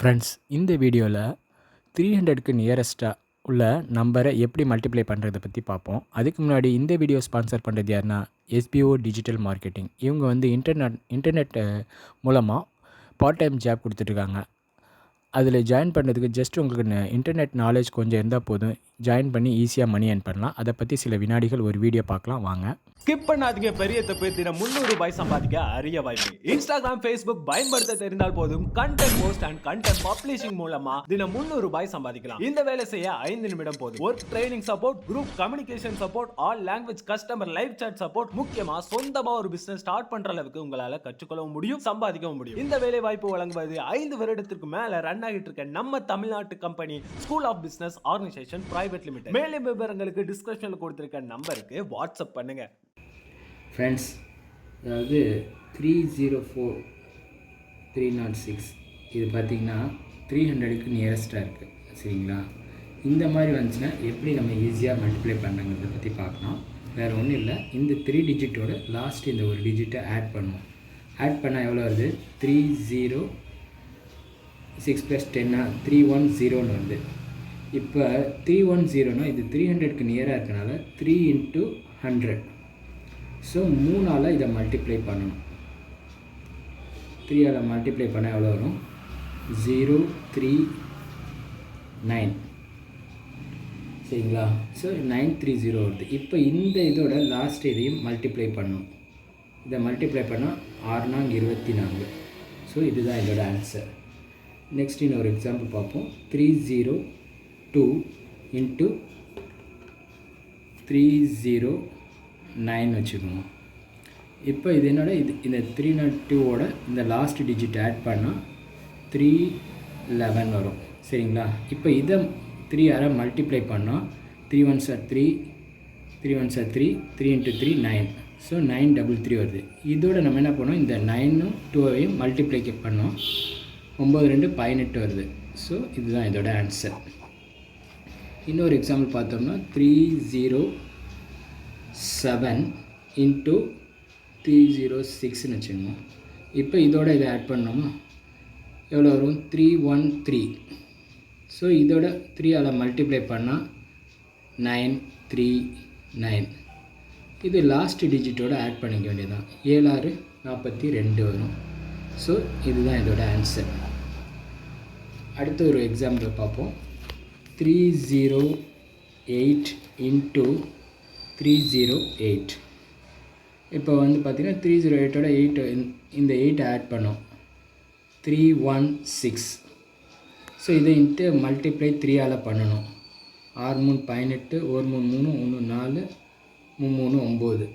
Friends, இந்த வீடியோவில் 300க்கு நியரஸ்ட்டாக உள்ள நம்பரை எப்படி மல்டிப்ளை பண்ணுறதை பற்றி பார்ப்போம். அதுக்கு முன்னாடி இந்த வீடியோ ஸ்பான்சர் பண்ணுறது யாருன்னா எஸ்பிஓ டிஜிட்டல் மார்க்கெட்டிங். இவங்க வந்து இன்டர்நெட் மூலமாக பார்ட் டைம் ஜாப் கொடுத்துட்ருக்காங்க. அதில் ஜாயின் பண்ணுறதுக்கு ஜஸ்ட் உங்களுக்கு இன்டர்நெட் நாலேஜ் கொஞ்சம் இருந்தால் போதும், ஜாயின் பண்ணி ஈஸியாக மணி ஏர்ன் பண்ணலாம். அதை பற்றி சில வினாடிகள் ஒரு வீடியோ பார்க்கலாம் வாங்க. ஸ்கிப் பண்ணாதீங்க. பெரிய தப்பு. தினம் 300 ரூபாய் சம்பாதிக்க அரிய வாய்ப்பு. இன்ஸ்டாகிராம், ஃபேஸ்புக் பயன்படுத்த தெரிந்தால் போதும், content post and content publishing மூலமா தினம் 300 ரூபாய் சம்பாதிக்கலாம். இந்த வேலை செய்ய 5 நிமிடம் போதும். Work training support, group communication support, all language customer live chat support, முக்கியமா சொந்தமா ஒரு பிசினஸ் ஸ்டார்ட் பண்ற அளவுக்கு உங்களால கற்றுக்கொள்ளவும் முடியும், சம்பாதிக்கவும் முடியும். இந்த வேலை வாய்ப்பு வழங்குவது 5 வருடத்திற்கு மேல ரன் ஆகிட்டு இருக்க நம்ம தமிழ்நாட்டு company school of business organisation private limited. மேலும் விவரங்களுக்கு டிஸ்கிரிப்ஷன்ல கொடுத்திருக்க நம்பருக்கு வாட்ஸ்அப் பண்ணுங்க. ஃப்ரெண்ட்ஸ், அதாவது 304306 இது பார்த்திங்கன்னா 300க்கு நியரஸ்ட்டாக இருக்குது. சரிங்களா? இந்த மாதிரி வந்துச்சுன்னா எப்படி நம்ம ஈஸியாக மல்டிப்ளை பண்ணுறதை பற்றி பார்க்கலாம். வேறு ஒன்றும் இல்லை, இந்த 3 டிஜிட்டோட லாஸ்ட் இந்த ஒரு டிஜிட்டை ஆட் பண்ணுவோம். ஆட் பண்ணால் எவ்வளோ வருது? 306 + 10 310 வருது. இப்போ 310னா இது 300க்கு நியராக இருக்கனால 3 × 100. ஸோ 3ஆல் இதை மல்டிப்ளை பண்ணணும். 3ஆல் மல்டிப்ளை பண்ணால் எவ்வளோ வரும்? 039. சரிங்களா? ஸோ 930 வருது. இப்போ இந்த இதோட லாஸ்ட் இதையும் மல்டிப்ளை பண்ணணும். இதை மல்டிப்ளை பண்ணால் 6 × 24. ஸோ இதுதான் இதோட ஆன்சர். நெக்ஸ்ட் இன்னொரு எக்ஸாம்பிள் பார்ப்போம். 302 × 309 வச்சுக்கணும். இப்போ இது என்னோட இந்த 302ஓட இந்த லாஸ்ட் டிஜிட் ஆட் பண்ணால் 311 வரும். சரிங்களா? இப்போ இதை 3ஆல் மல்டிப்ளை பண்ணால் 3 1s are 3, 3 1s are 3, 3 × 3 9. So 933 வருது. இதோட நம்ம என்ன பண்ணோம்? இந்த 9ம் 2ஐயும் மல்டிப்ளை பண்ணோம். 9 2 18 வருது. ஸோ இதுதான் இதோட ஆன்சர். இன்னொரு எக்ஸாம்பிள் பார்த்தோம்னா 307 × 306ன்னு வச்சுக்கோங்க. இப்போ இதோட இதை ஆட் பண்ணோமா எவ்வளோ வரும்? 313. ஸோ இதோட 3ஆல் மல்டிப்ளை பண்ணால் 939. இது லாஸ்ட் டிஜிட்டோட ஆட் பண்ணிக்க வேண்டியதுதான். 7 6 42 வரும். ஸோ இதுதான் இதோட ஆன்சர். அடுத்த ஒரு எக்ஸாம்பிள் பார்ப்போம். 308 × 308. இப்போ வந்து பார்த்திங்கன்னா 308ஓட 8 இந்த 8 ஆட் பண்ணோம். 316. ஸோ இதை இன்ட்டு மல்டிப்ளை 3ஆல் பண்ணணும். 6 3 18, 1 3 3, 1 4, 3 9,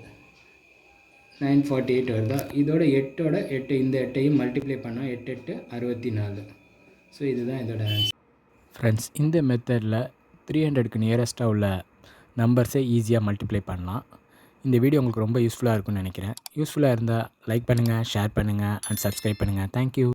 948 வருதா? இதோட 8 இந்த 8ஐயும் மல்டிப்ளை பண்ணால் 8 8 64. ஸோ இதுதான் இதோட ஆன்சர். ஃப்ரெண்ட்ஸ், இந்த மெத்தடில் 300க்கு நியரஸ்ட்டாக உள்ள நம்பர்ஸை ஈஸியாக மல்டிப்ளை பண்ணலாம். இந்த வீடியோ உங்களுக்கு ரொம்ப யூஸ்ஃபுல்லாக இருக்கும்னு நினைக்கிறேன். யூஸ்ஃபுல்லாக இருந்தால் லைக் பண்ணுங்கள், ஷேர் பண்ணுங்கள் அண்ட் சப்ஸ்கிரைப் பண்ணுங்கள். தேங்க்யூ.